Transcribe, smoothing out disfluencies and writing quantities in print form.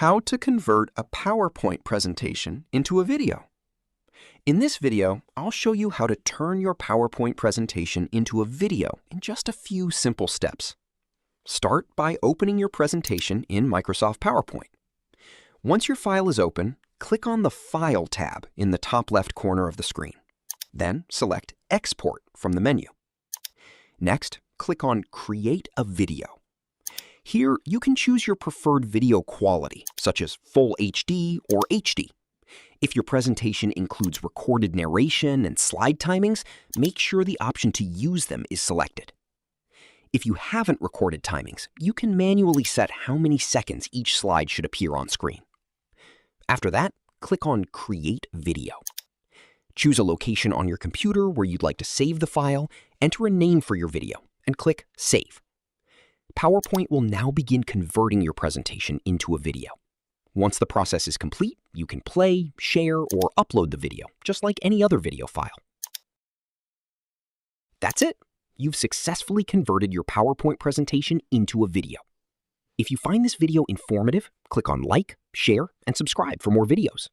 How to convert a PowerPoint presentation into a video. In this video, I'll show you how to turn your PowerPoint presentation into a video in just a few simple steps. Start by opening your presentation in Microsoft PowerPoint. Once your file is open, click on the File tab in the top left corner of the screen. Then select Export from the menu. Next, click on Create a Video. Here, you can choose your preferred video quality, such as Full HD or HD. If your presentation includes recorded narration and slide timings, make sure the option to use them is selected. If you haven't recorded timings, you can manually set how many seconds each slide should appear on screen. After that, click on Create Video. Choose a location on your computer where you'd like to save the file, enter a name for your video, and click Save. PowerPoint will now begin converting your presentation into a video. Once the process is complete, you can play, share, or upload the video, just like any other video file. That's it! You've successfully converted your PowerPoint presentation into a video. If you find this video informative, click on like, share, and subscribe for more videos.